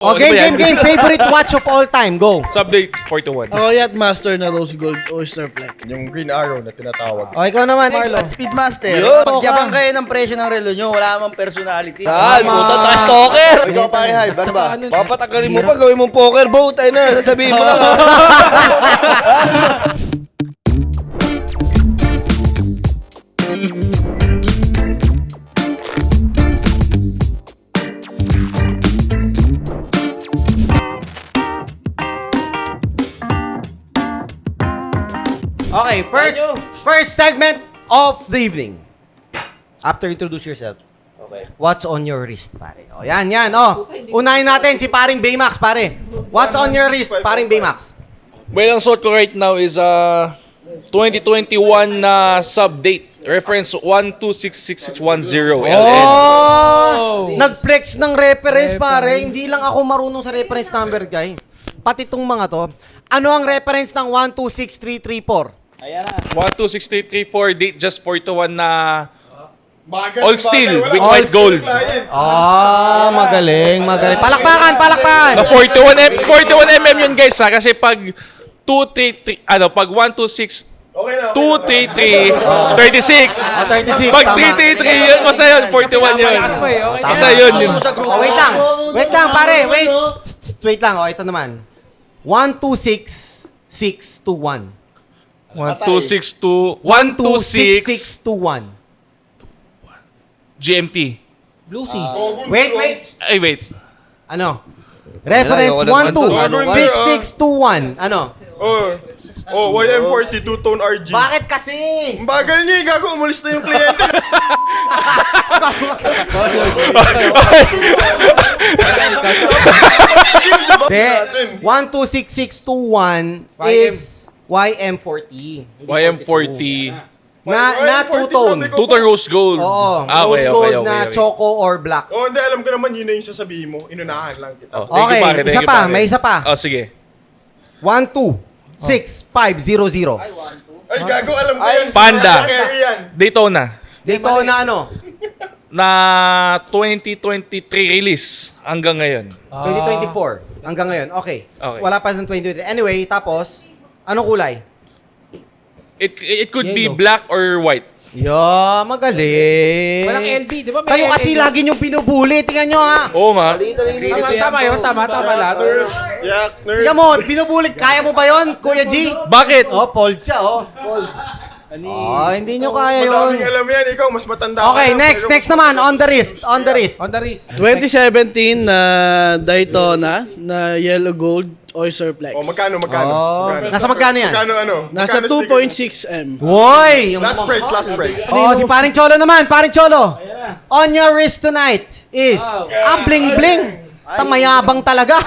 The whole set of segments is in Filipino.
Oh, game. Favorite watch of all time. Go. Subdate 4-1. Ako yacht master na Rose Gold Oyster Flex. Yung Green Arrow na tinatawag. O, ikaw naman, Marlo. Speedmaster. Yun. Pagyabang kayo ng presyo ng relo nyo, wala namang personality. Ah, puta trash talker! Ikaw pa kay Hype, ano ba? Papatagalin mo pa, gawin mong poker boat. Ay na, sasabihin mo lang. Okay, first segment of the evening. After introduce yourself. Okay. What's on your wrist, pare? O, yan. O, unahin natin si paring Baymax, pare. What's on your wrist, paring Baymax? Well, ang suot ko right now is 2021 na subdate. Reference 1266610 LN. Oh! Nag-flex ng reference, pare. Hindi lang ako marunong sa reference number, guy. Pati tong mga to. Ano ang reference ng 126334? 1263334 date just 4-1 na Bagay, all steel bagay, with wala white all gold. steel. Magaling. Palakpakan. Na 41mm yun guys ha, kasi pag 233 pag 126 Okay na. 233 36. 36, Pag tama. 333 yun, basta yun 41 yun. Basta yun. Oh, wait lang, pare. Wait lang. Ito naman. 126621. 1262 126621. GMT. Lucy. Wait. Ay wait. Ano? Reference 126621. Ano? YM42 tone RG. Bakit kasi? Ang bagal niya, gago, umalis na yung kliyente. De, 126621 is YM40. YM40. Na two-tone. Tutor rose gold. Oo. Okay, Rose gold na okay. choco or black. Oh, hindi, alam ko naman yun na yung sasabihin mo. Inunahan lang kita. Oh, thank you, Okay, pare, thank isa you, pa, pare. may isa pa. Oh, sige. 126500. Ay, gago, alam ko yan. Panda. Carry yan. Daytona. Daytona ano? Na 2023 release hanggang ngayon. 2024. Hanggang ngayon. Okay. Okay. Wala pa sa 2023. Anyway, tapos, anong kulay? It could be black or white. Magaling. Walang LB, di ba? May Kayo kasi LB. lagi niyong binubuli. Tingnan nyo ha. Oo nga. Tama yun, tama lahat. Yak, nerd. Tingnan mo, binubulit. Kaya mo ba yon, Kuya G? Bakit? Oh, Polcha, oh. Hindi nyo kaya Madaming yun. alam yan, ikaw, mas matanda Okay, ka na, next pero- naman. On the wrist. On the wrist. 2017 na Daytona na Yellow Gold Oyster Flex. Oh, magkano? Nasa magkano yan? Magkano? Nasa Magkano 2.6M. Hoy! Yung Last price. Oh, si paring Cholo naman. Paring Cholo. On your wrist tonight is bling-bling. Tamayabang talaga.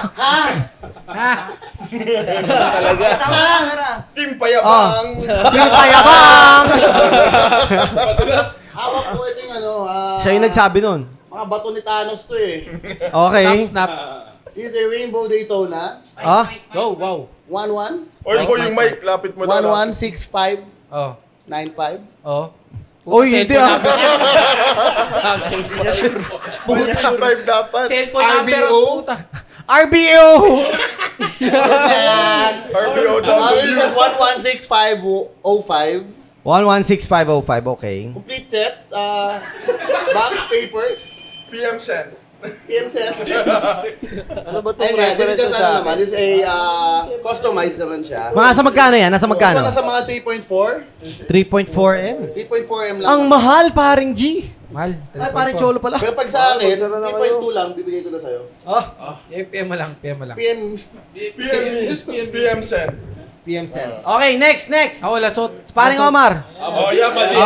Team Payabang. Yung payabang. Hawak ko ito yung Siya yung nagsabi nun. mga bato ni Thanos to eh. Okay. Snap. This is a Rainbow Daytona. Ah? Go, wow. 11 Oy, boy, yung mic, lapit mo daw. 116595. Oh. 95. Uy, hindi ah. Survive dapat. Cellphone number. RBO. Puta. RBO. RBOW. This is 116505. 116505, okay. Complete set. Box papers. PM Sen. PM set. Ano ba itong Ayun nga, this is reference just sa naman. This is a customized naman siya. Nasa magkano yan? Nasa magkano? Nasa mga 3.4. 3.4M. 3.4M lang. Ang mahal, paring G. Mahal. Ay, paring Cholo pala. Pero pag sa akin, 3.2 lang, bibigay ko na sa'yo. PM mo lang. PM. PM Sen. PM Sen. Okay, next. Ako wala suot. Paring Omar. Oh, yeah, mali.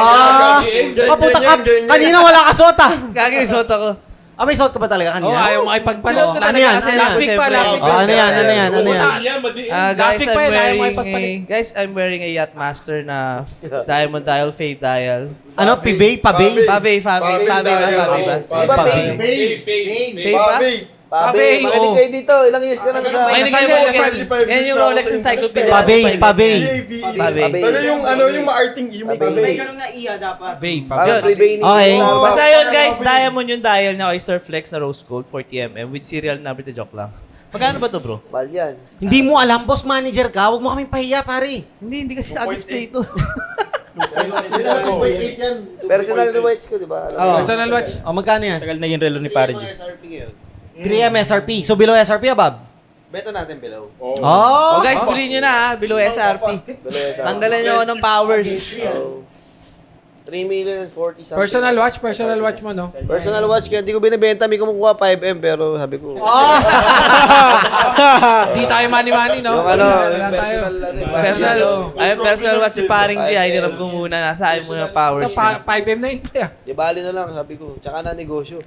Paputa ka. Kanina wala ka suot ah. Gagi, suot ako. May suot ka ba talaga Oh, kanina? ayaw makipagpalo. Ano yan? Last week pa. Ano yan? Guys, Traffic I'm pa yun, ayaw wearing makipagpalit. guys, I'm wearing a yacht master na diamond dial, fade dial. Ano? Pivay? Pabay? Pave ba? Pave Pave dial. ba? Pave. Fade ba? Babi. Pabay, makinig oo. kayo dito. Ilang years ka na sa... Makinig kayo Rolex. Yan yung Rolex Encyclopedia. Pabay. Pabay. Pero yung yung maarting E, may ganun nga iya dapat. Pabay, Parang Yun. pre-baining. Okay. Basta yun guys, diamond yung dial niya Oyster Flex na rose gold 40mm with serial number to joke lang. Magkano ba to bro? Mahal yan. Hindi mo alam, boss manager ka. Huwag mo kaming pahiya, pare. Hindi kasi na-display ito. Hindi na 2.8 yan. Personal rights ko, di ba? Personal watch. O, magkano yan? Tagal na yung relo ni Pare G. 3M SRP. So, below SRP, Bob? Beta natin below. Oh! So guys, bilhin nyo na ha, below SRP. Below Tanggalan nyo ng powers. 3,040,000 something. Personal watch mo, no? Personal watch kaya hindi ko binibenta. May kumukuha 5M pero sabi ko. Hindi tayo money-money, no? Yung ano, Wala tayo. Personal watch si Paring G, ay hirap ko muna, nasaan mo yung powers Ito, niya. 5M na yun, kuya. di bali na lang sabi ko. Tsaka na negosyo.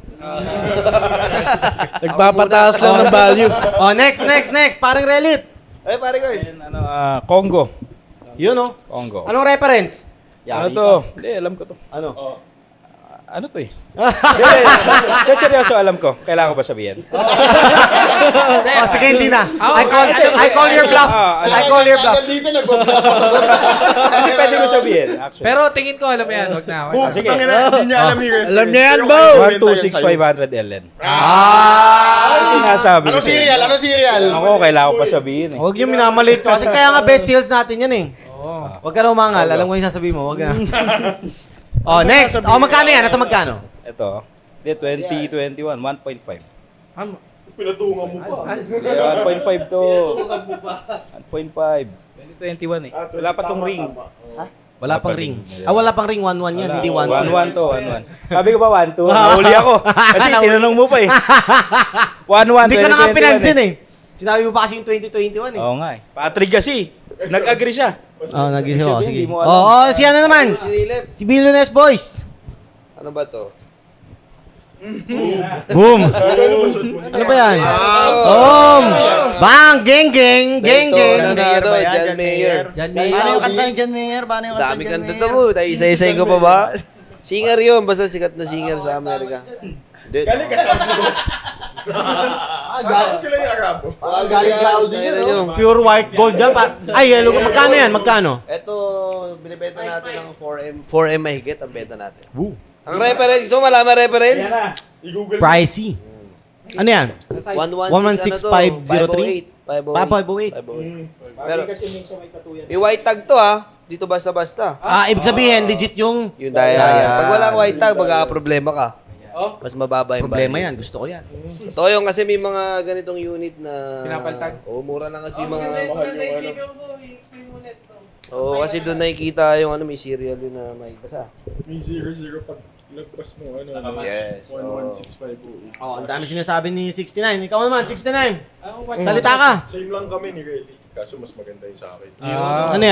Nagpapataas lang ng value. Oh, next. Parang relit. Ay pare ko eh. Congo. Yun, oh. Congo. Anong reference? Ano to? Hindi, alam ko to. Ano? Ano to eh? Hindi, seryoso alam ko. Kailangan ko ba sabihin? Oh, sige, hindi na. I call your bluff. I call your bluff. Dito nag-vlog. Hindi pwede ko sabihin, actually. Pero tingin ko, alam mo yan. Wag na. Sige. Hindi niya alam yung reference. Alam niya yan, Pero Bo! kaya ibenta yan 126,500 LN. Ah! Sinasabi ko Ano sa'yo. serial? Ano serial? Ako, kailangan ko pa sabihin eh. Huwag yung minamalit ko. Kasi kaya nga best sales natin yan eh. Huwag ka na umangal. Alam ko yung sasabihin mo. Huwag na. Oh, next. Oh, magkano yan? Nasa magkano? Ito. Hindi, 2021, 1.5. Pinatungan mo pa. 1.5 to. 1.5. 2021 eh. Wala pa tong ring. Wala pang ring. Wala pang ring. 1-1 yan. Hindi 1-2. 1-1 to, 1-1. Sabi ko ba 1-2? Nahuli ako. Kasi tinanong mo pa eh. 1-1, Hindi ka na nga 2021 pinansin eh. Sinabi mo pa kasi yung 2021 eh. Oo nga eh. Patrick kasi. Nag-agree siya. Oh, nag-isip ako. Sige. Hindi mo alam. Oh, si ano naman? Sinilip. Si Billionaires Boys. Ano ba to? Boom. Ano ba yan? Boom. Bang. Geng. Ano na ano? John Mayer. Jan Paano Mayer. yung kanta ni John Mayer? Paano yung kanta Dami ni John kanta Mayer? to mo. Tayo isa-isay ko pa ba? Singer yun. Basta sikat na singer sa Amerika. Galing ka sa Saudi. Galing Sila yung Arabo. galing sa Saudi Ayun yun, no? Pure white gold yan. Ay, yellow. Magkano yan? Magkano? Ito, binibenta natin ng 4M. 4M mahigit ang benta natin. Ang reference, gusto mo malaman reference? I-google mo. Pricey. Ano yan? 116,503. 508. Pero, may white tag to ha. Dito basta-basta. Ibig sabihin, legit yung... Yung daya. Pag walang white tag, magkakaproblema ka. Mas mababa yung Problema value. yan. Gusto ko yan. Totoo yung kasi may mga ganitong unit na... Pinapalitan? Oo, mura na kasi yung mga... Oo, kasi doon nakikita yung ano, may serial yun na may basa. May 00 pag lagpas mo ano. Yes. 116,508. Oh, ang dami sinasabi ni 69. Ikaw naman, 69. Salita ka. Same lang kami ni Relly. Kaso mas maganda yung sa akin. Ano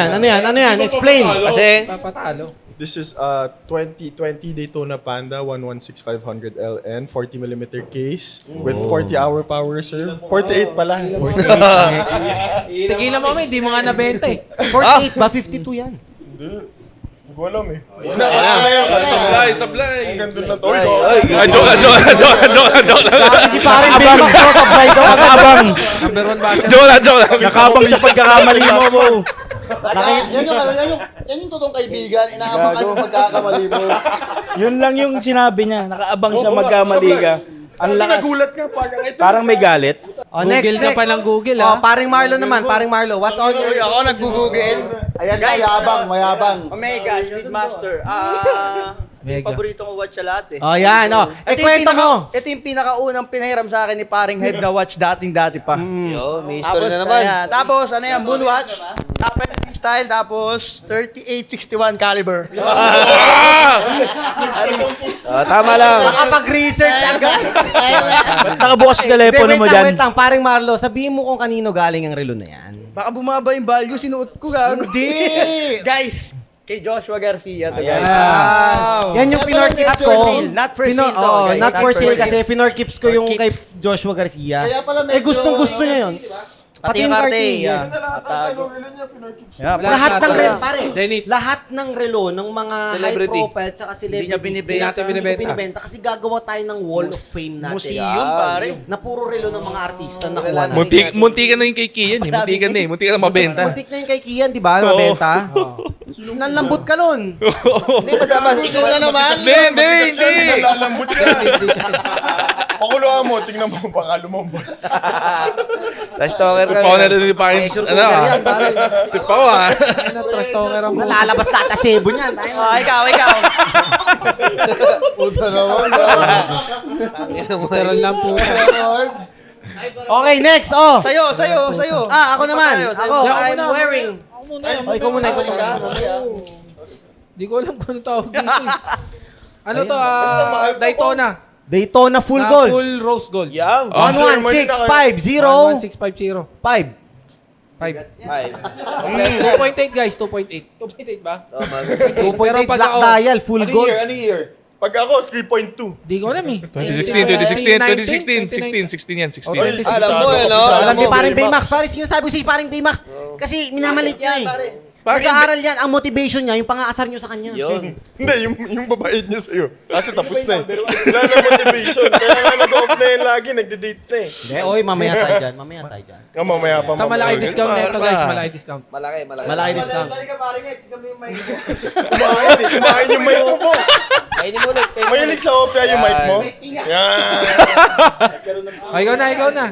yan? Explain. Kasi, Papatalo. This is a 2020 Daytona Panda 116,500 LN 40mm case with 40-hour power reserve. 48 pala. Tigilan mo, hindi mo nga nabenta eh. 48 ba? 52 yan. Hindi. Hindi ko alam eh. Sablay. Ang ganda na to. Joke lang. Dami si paring Big Mac so supply daw agad. Number 1 ba siya? Joke lang. Nakabang sa pagkakamali mo, Bo. Yan yung totoong kaibigan. Inaabangan yung pagkakamali mo. Yun lang yung sinabi niya. Nakaabang siya magkamali ka. Ang lakas. Nagulat nga parang ito. Parang may galit. Oh, Google ka pa ng Google, Oh, ha? paring Marlo naman. Paring Marlo. What's on your... ako nag-google. Ayan, mayabang. Omega, Speedmaster. Mega. Paborito ko watch sa lahat eh. Oh, yan. Oh. Kwento mo. Ito yung pinakaunang pinahiram sa akin ni paring Hype na watch dating-dati pa. Yo, may history na naman. Ayan. Tapos, ano yan, Moonwatch. Tapos, style, tapos 3861 caliber. Tama lang. Nakapag-research agad. Ba't nakabukas yung telepono mo dyan? Wait lang. Paring Marlo, sabihin mo kung kanino galing ang relo na yan. Baka bumaba yung value, sinuot ko gago. Hindi. Guys, kay Joshua Garcia to guys. Yan yung pinorkips ko. Not for sale. Not for sale to, guys. Not for sale kasi Keeps. pinorkips ko yung kay Joshua Garcia. Kaya pala medyo... Gustong-gusto niya yun. Pati yung Cartier. yeah. Lahat ng relo, Zenith. pare. Zenith. Lahat ng relo ng mga Celebrity. high profile tsaka celebrities. Hindi niya binibenta. Natin binibenta. binibenta kasi gagawa tayo ng wall of fame natin. Museum, pare. Na puro relo ng mga artista na kuha natin. Munti ka na yung kay Kian eh. Munti ka na eh. Munti ka na mabenta. Muntik na yung kay Kian, di ba? Mabenta. Nanlambot ka nun. Hindi, masama. Ikaw na naman. Hindi. Lalambot ka. Pakuluan mo, tingnan mo, baka lumambot. Trash talker ka. Tipaw na rin yung parang, Pressure ano cooker ah. yan, pare. Tipaw ah. Ano, trust talker ang Lalabas na tasebo niyan. Tayo. Ikaw. Puta naman. Literal lang po. Okay, next. Oh. Sa'yo. Ako naman. Sa'yo. Ako, I'm wearing. Ako muna. Oh, ikaw muna. Di ko alam kung ano tawag dito eh. Ano to? Daytona. Daytona full Ah, gold. Full rose gold. Yang. 11650 11650. 5. 5. 2.8 5. guys, 2.8. 2.8 ba? Pero pag black ako- dial, full Anong gold. year? Anong year? Pag ako, 3.2. Di ko alam eh. 2016 yan, 16. Alam mo eh, no? Alam ni paring Baymax. Pare, sinasabi ko si paring Baymax. Kasi minamalit niya eh. Nag-aaral yan. Ang motivation niya, yung pang-aasar niyo sa kanya. Yun. Hindi, yung babait niya sa'yo. Kasi tapos na eh. Wala na motivation. Kaya nga nag-off na yun lagi, nagde-date na eh. Hindi, oy, mamaya tayo dyan. Mamaya tayo dyan. Mamaya pa. Sa malaki discount na ito guys, malaki discount. Malaki. Malaki discount. Kumain yung mic mo po. Kainin mo ulit. Mahilig sa opera yung mic mo. Yan. Ikaw na.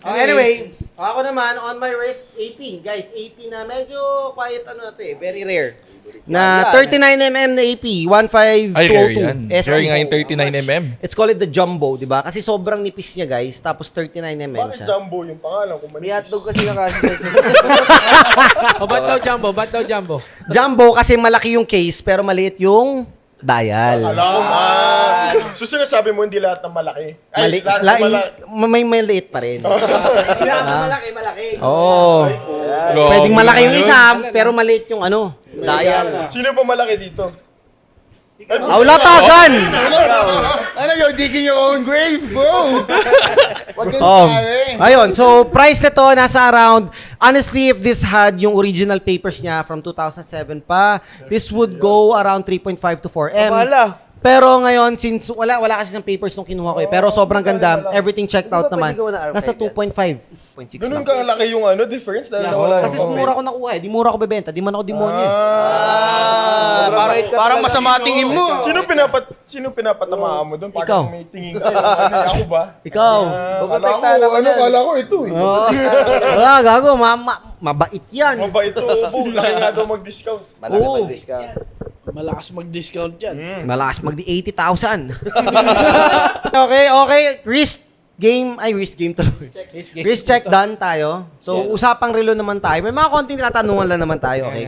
Anyway, ako naman, on my wrist, AP. Guys, AP na medyo quiet ano na to eh. Very rare. Na 39mm na AP, Ay, rare yan. 15202 ST. Rare nga yung 39mm. It's called the Jumbo, di ba? Kasi sobrang nipis niya, guys. Tapos 39mm Bakit siya. Jumbo yung pangalan? Kung May manipis. hotdog kasi na kasi. O, ba't daw jumbo? Jumbo kasi malaki yung case, pero maliit yung dial. So sinasabi mo hindi lahat ng malaki. Mali, Lahat ng malaki. may maliit pa rin. Malaki. Oo. Pwedeng malaki yung isa, pero maliit yung ano, dial. Sino pa malaki dito? Wala pa, gan! Ano, you're digging your own grave, bro. Wag yung pare. Ayun, so price nito nasa around, honestly, if this had yung original papers niya from 2007 pa, this would go around 3.5 to 4M. Wala. Pero ngayon, since wala kasi ng papers nung kinuha ko eh, pero sobrang ganda, everything checked out Di ba naman, pwede gawa na nasa archive 2.5. 0.6 Ganun lang. ka laki yung ano, difference dahil nawala Kasi mura ko nakuha eh, di mura ko bebenta, di man ako demonyo eh. Parang masama tingin mo. Sino pinapatamaan mo doon? Ikaw. Parang may tingin ka. Ano, ako ba? Ikaw. Kala ko ito eh. Wala, gago, mabait yan. Mabait to, ubo. Laki nga daw mag-discount. Malaki Oo. mag-discount. Malakas mag-discount yan. Malakas magdi 80,000. Okay. Wrist game tuloy. Wrist check done tayo. So, usapang relo naman tayo. May mga konting katanungan lang naman tayo, okay?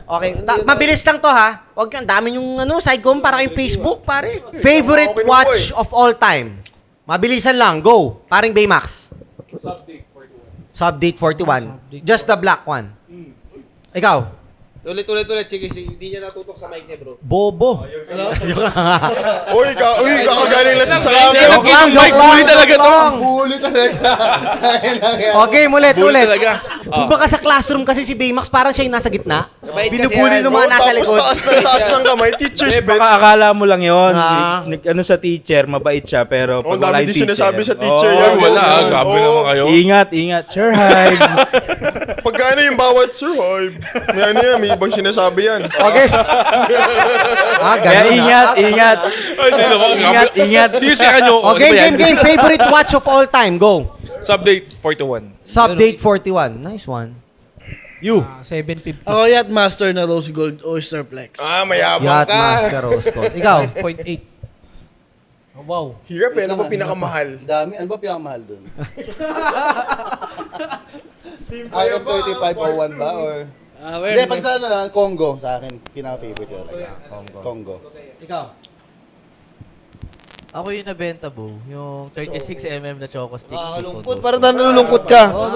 Okay, mabilis lang to ha. Huwag yung dami yung sidecom para kay Facebook, pare. Favorite Okay, watch of all time. Mabilisan lang, go. Paring Baymax. Subdate 41. Just the black one. Ikaw. Ulit. Sige, hindi niya natutok sa mic niya, bro. Bobo. Uy, kakagaling lang sa Joke lang, Bully talaga to. Bully talaga. Okay, ulit. Talaga. Kung baka sa classroom kasi si Baymax, parang siya yung nasa gitna. Mabait kasi Binubuli yan, ng mga nasa Tapos likod. taas ng kamay, teacher's pet. Baka akala mo lang yun. Ah. Ano sa teacher, mabait siya, pero Oh, pag wala dami yung din teacher. sinasabi sa teacher Oo. yan. Ay, wala. Gabi naman kayo. Ingat. Sure, hide. Pagka ano yung bawat survive, may ano yan, may ibang sinasabi yan. Okay. Kaya ganun. ingat. Ay, hindi naman. Ingat. Sige, siya kanyo. Okay, game. Favorite watch of all time. Go. Subdate 41. Subdate 41. Nice one. You. 750. Ako Yachtmaster na Rose Gold Oyster Flex. Mayabang Yacht ka. Master Rose Gold. Ikaw. 0.8. Oh, wow. Hirap eh, ano ba pinakamahal? Dami. Ano ba pinakamahal dun? IM3501 ba? Or... Hindi, pag sa ano lang, Congo. Sa akin, pinaka-favorite ko talaga. Congo. Ikaw. Ako yung nabenta, Bo. Yung 36mm na choco stick. Lungkot, parang nalulungkot ka. Oo,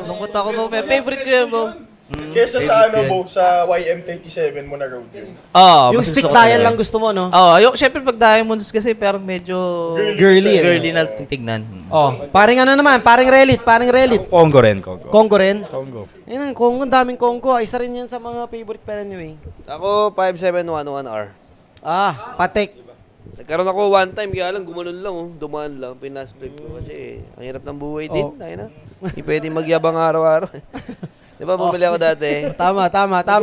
lungkot ako, Bo. Favorite ko yan, Bo. Kesa sa sa YM37 mo na road yun. Yung stick dial lang gusto mo, no? Syempre pag diamonds kasi parang medyo Girly, eh. girly na tignan. Paring ano naman, paring relit. Congo rin, Congo. Congo rin? Congo. Yan ang Congo, daming Congo. Isa rin yan sa mga favorite pa rin anyway. Ako, 5711R. Patek. Nagkaroon ako one time, kaya lang gumanon lang, dumaan lang, pinasplip ko kasi ang hirap ng buhay din, tayo na. Hindi pwede magyabang araw-araw. Di ba, bumili ako dati. Tama. Binenta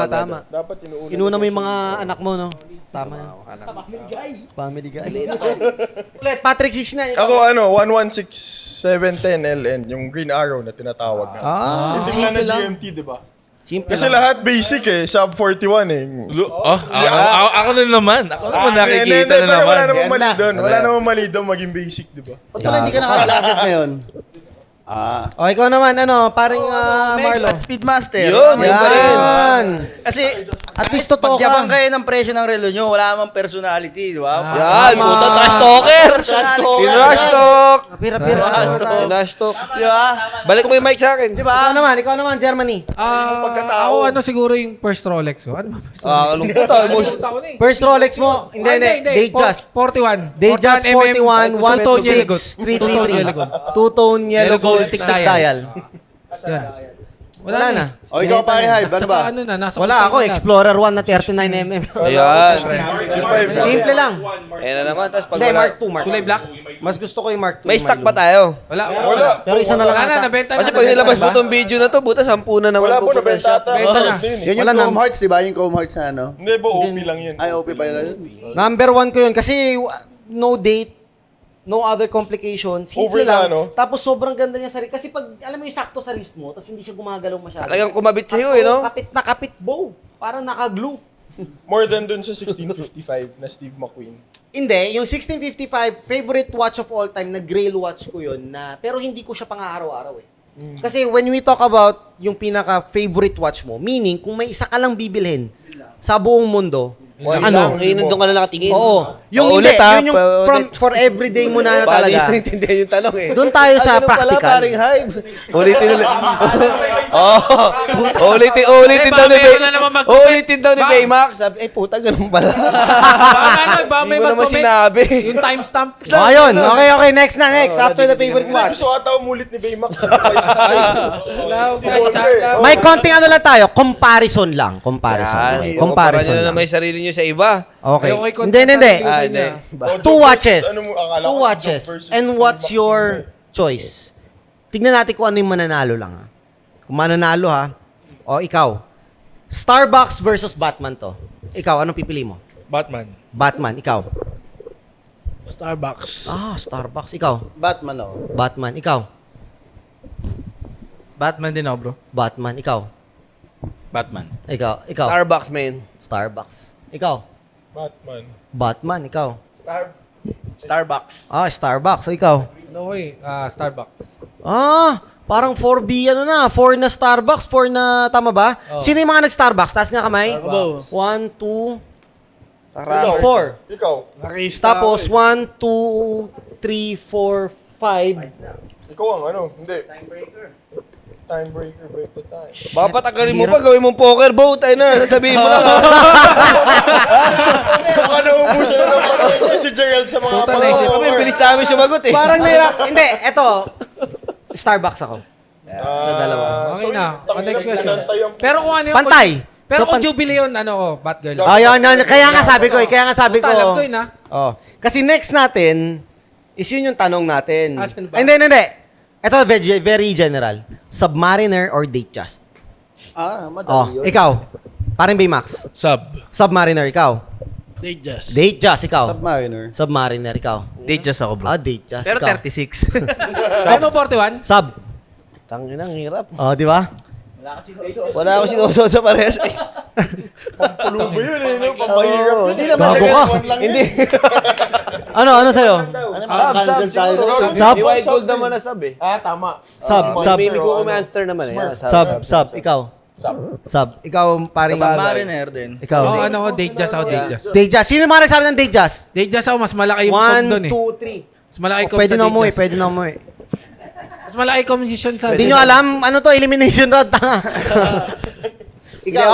Tama. Dapat Inuna mo yung mga anak mo, no? Tama yan. Family guy. Ulit, Patrick 69. Ako 116710 LN, yung Green Arrow na tinatawag na. Yung tingnan na simple lang. GMT, di ba? Simple Kasi lang. lahat basic sub 41 eh. Ako na naman. Ako naman nakikita Pero na naman. wala namang mali doon. Wala namang mali doon maging basic, di ba? Ba't pala hindi ka nakaka-classes ngayon? O, ikaw naman, paring Marlo. Speedmaster. Yun, yun pa rin. Yan. Kasi, At least totoo pagyabang ka. kayo ng presyo ng relo nyo, wala namang personality, di ba? Yan, puta, trash talker! Trash talk! Pira. Trash talk. Di ba? Balik mo yung mic sa akin. Ikaw naman, Germany. Ako siguro yung first Rolex ko. Ano ba? Kalungkot ah, emotion. First Rolex mo, hindi. Datejust. 41. Datejust 41, 126, 333. Two-tone yellow gold stick dial. Yan. Wala na. O, ikaw pa Hype, ano ba? Ano na, nasa Wala ako, Explorer 1 na 39mm. Ayan. Simple lang. Ayan na naman. Tapos pag Hindi, wala, Mark 2, Mark 2. Kulay black? Mas gusto ko yung Mark 2. may stock pa tayo. Wala. Pero isa na lang Wala na, ata. nabenta na. Kasi pag nilabas mo tong video na to, buta 10 na naman. Wala po, pupunta nabenta siya. ata. Benta na. Yan yung Wala na. Chrome Hearts, di ba? Yung Chrome Hearts na ano? Hindi po, OP lang yun. Ay, OP pa yun. Number 1 ko yun kasi no date, no other complications. Simple Over na, lang. no? Tapos sobrang ganda niya sa wrist. Kasi pag, alam mo yung sakto sa wrist mo, tapos hindi siya gumagalaw masyado. Talagang kumabit sa'yo eh, no? Kapit na kapit, bow. Parang naka-glue. More than dun sa 1655 na Steve McQueen. Hindi, yung 1655, favorite watch of all time, na Grail watch ko yun, pero hindi ko siya pang-araw-araw eh. Kasi when we talk about yung pinaka-favorite watch mo, meaning, kung may isa ka lang bibilhin sa buong mundo, ano? Ngayon doon ka na nakatingin. Oo. Yung Paulit, hindi, ha? yun yung for everyday mo na Paano talaga. yung naintindihan yung tanong eh? Doon tayo sa ganun pala, practical. paring Hype. Ulitin ulit. Ulitin daw ni meron na naman mag- Ulitin daw ni Baymax. Sabi, puta, ganun pala. Baka may Hindi mo naman mag-comment. sinabi. Yung timestamp. Oh, ayun. Okay. Next. After the favorite watch. Gusto ata umulit ni Baymax. May konting ano lang tayo. Comparison lang. Comparison Kumpara na lang. may sarili nyo sa iba. Okay. Ayoko yung Hindi. contact Hindi. Two watches. Ano mo, akala ko Two si watches. Joke versus And Steve what's McQueen. your choice? Tignan natin kung ano yung mananalo lang ha. Kung mananalo ha. O ikaw. Starbucks versus Batman to. Ikaw, anong pipili mo? Batman. Batman, ikaw. Starbucks. Starbucks, ikaw. Batman, oh. Batman, ikaw. Batman din ako, bro. Batman, ikaw. Batman. Ikaw. Starbucks, man. Starbucks. Ikaw. Batman. Batman, ikaw. Starbucks. Starbucks. O ikaw. Ano ko Starbucks. Parang 4B, 4 na Starbucks, 4 na, tama ba? Sino yung mga nag-Starbucks? Taas nga kamay. 1, 2, 3, 4. Ikaw. Tapos 1, 2, 3, 4, 5. Ikaw ang ano. Hindi. Time breaker, break the time. Baka patagalin mo pa, gawin mong poker boat. Ay na, sasabihin mo lang. Baka nauubusan na ng pasensya si Gerald sa mga Kami, bilis namin sumagot eh. Parang nahirap. Hindi, eto. Starbucks ako. Sa dalawa. Okay na. Next question. Pero kung ano yung... Pantay. Pero So, kung jubilee yun, Batgirl. Ayun. Kaya nga sabi ko. Alam ko yun, ha? Kasi next natin, is yun yung tanong natin. Atin ba? Hindi. Ito, very general. Submariner or Datejust? Madami yun. Ikaw. Parang Baymax. Submariner, ikaw. Datejust. Datejust, ikaw. Submariner. Submariner, ikaw. Datejust ako, bro. Datejust, Pero ikaw. 36. Ano, 41? Sub. Tangin ang hirap. Di ba? Wala ako sinusunod sa parehas. Pulubo yun eh, no? Pampahirap yun. Hindi naman Bago ka. Hindi. Ano sa'yo? Cancel tayo. Sub. May white gold naman na sub eh. Tama. Sub. May ko answer naman eh. Sub. Ikaw. Sub. Ikaw, paring... Submariner din. Ikaw. Datejust ako, Datejust. Datejust. Sino mga nagsabi ng Datejust? Datejust ako, mas malaki yung cog doon 1, eh. 2, 3. Mas malaki cog Pwede sa na umuwi. Datejust. Pwede na umuwi. Mas malaki commission sa... Hindi nyo alam, ano to, elimination round, tanga.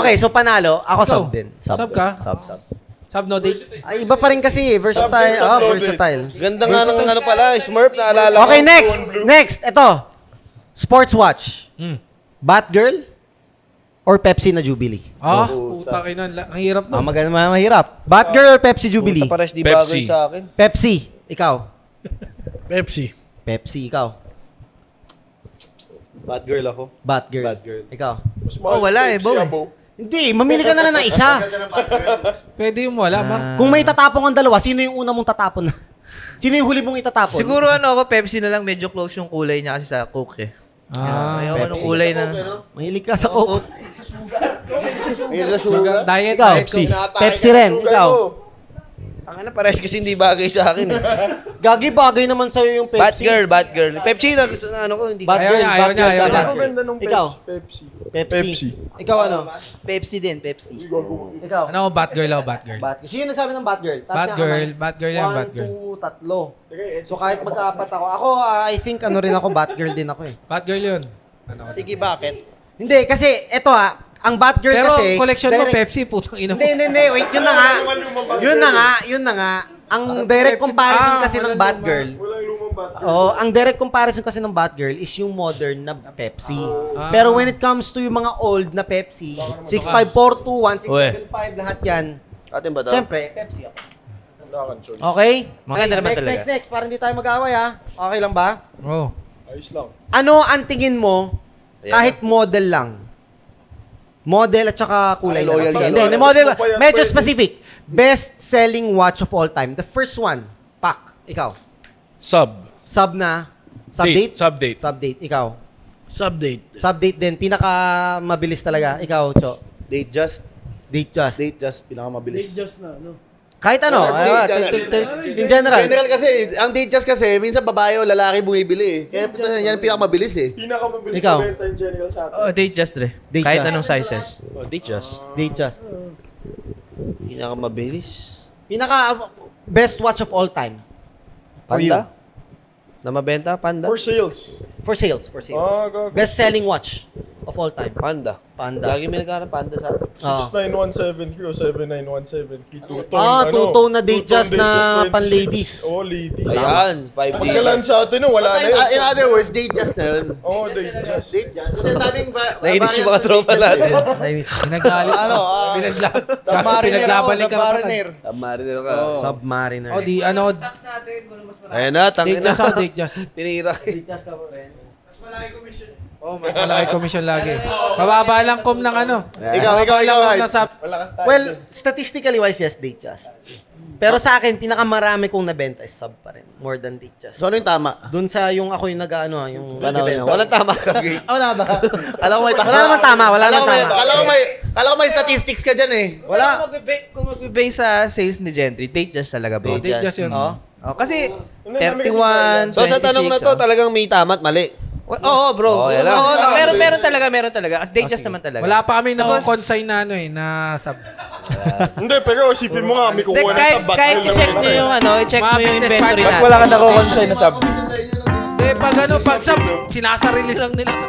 Okay, so panalo. Ako Ikaw. sub din. Sub ka? Sub. Sub no date? Ay, iba pa rin kasi, versatile. Versatile. Ganda nga ng ano pala, Smurf, naalala ko. Okay, next. Ito. Sports watch. Batgirl or Pepsi na Jubilee? Ah, puta kayo nun. Ang hirap nun. Mahirap. Batgirl or Pepsi Jubilee? Pares di Pepsi. bagay sa akin. Pepsi. Ikaw. Pepsi. Pepsi, ikaw. Bad girl ako. Batgirl. Batgirl. Ikaw. wala eh, Bo. Hindi, mamili ka na lang ng isa. Pwede yung wala, Mark. Kung may tatapong ang dalawa, sino yung una mong tatapon? Sino yung huli mong itatapon? Siguro ako, Pepsi na lang, medyo close yung kulay niya kasi sa Coke eh. Ayoko Pepsi. ng kulay na... Mahilig ka sa Coke. Ayun na sugar. Diet, Ikaw. diet Coke. Pepsi rin. Ikaw. Ang ano, pares kasi hindi bagay sa akin. Gagi, bagay naman sa'yo yung Pepsi. Batgirl. Pepsi na gusto na ano ko, hindi. Batgirl, Ayaw niya, Batgirl, ayaw niya. Ganda nung Ikaw. Pepsi. Pepsi. Ikaw ano? Pepsi din, Pepsi. Ikaw. Ano ako, Batgirl ako, Batgirl. Batgirl. Sino yung nagsabi ng Batgirl? Taas Batgirl, niya kamay. Batgirl yan, 1, Batgirl. 2, 3. So kahit mag-aapat ako. Ako, I think ano rin ako, Batgirl din ako eh. Batgirl yun. Sige, bakit? Hindi, kasi eto ang Batgirl Pero kasi... collection mo, direct- Pepsi, putang ina mo. Hindi, wait, yun na nga. Ang direct comparison kasi ng Batgirl, Walang lumang Batgirl. ang direct comparison kasi ng Batgirl is yung modern na Pepsi. Pero when it comes to yung mga old na Pepsi, 6542, 1675, lahat yan. Atin ba to? Siyempre, Pepsi ako. Wala kang choice. Okay? Maganda naman talaga. Next. Para hindi tayo mag-away ha. Okay lang ba? Oh. Ayos lang. Ano ang tingin mo kahit model lang? Model at saka kulay Ay, na loyal lang. siya, Hindi, loyal. model. Gusto pa yan, Medyo pwede. specific. Best-selling watch of all time. The first one, Pak. Ikaw. Sub. Sub na? Sub-date? Sub-date. Sub-date. Ikaw. Subdate. Sub-date din. Pinaka mabilis talaga. Ikaw, Cho. Date just. Date just. Date just, pinakamabilis. na, no? Kahit ano. In general. General kasi, ang date just kasi, minsan babae o lalaki bumibili eh. Kaya yan ang pinakamabilis eh. Pinakamabilis Ikaw. na benta in general sa atin. Oh, date just re. Date Kahit just. anong sizes. Date just. Date just. Pinakamabilis. Pinaka best watch of all time. For you. Panda? Na mabenta? Panda? For sales. For sales. Go. Best-selling watch of all time. Panda. Panda. Lagi may nagkaroon Panda sa atin. 6917 o 7917. Two-tone, Two-tone na date two-tone just na 26. pan-ladies. Oh, ladies. Ayan, 5G. Pagkalan sa atin, wala na yun. In other words, date just na yun. Oh, date just. Date just. Kasi daming Nainis yung mga tropa natin. Pinaggalit. Pinaglaban ni Karapatan. Submariner. Mariner ka. Submariner. Oh, di, ano, Ayan na, date tangin na. just ako, date just. Tinira. Oh, mas malaki commission lagi. Mababa lang com ng ano. Ikaw, Hype. Hype. Malakas tayo. Well, statistically wise, yes, date just. Pero sa akin, pinakamarami kong nabenta is sub pa rin. More than date just. So ano yung tama? Doon sa yung ako yung nag-ano yung... Walang tama ka. Wala ba? Alam ko may tama. Wala naman tama, wala naman tama. Kala ko may statistics ka dyan eh. Wala. Kung mag-base sa sales ni Gentry, date just talaga bro. Date just yun. Oh. Kasi Hindi, namin kasi 31, So sa tanong na to, 26, talagang may tama at mali. Oo, bro. Oh, yan lang. Oo, meron talaga. As date just naman talaga. Wala pa kami Tapos- consign na ano eh, na sub. Hindi, pero isipin mo nga, may Hindi, kukuha na kahit, sa Batgirl kahit ng i-check mga nyo yung i-check Mga mo yung business inventory partner. natin. Wala ka nako-consign na sub. Eh, pag ano, pag sub, sinasarili lang nila sa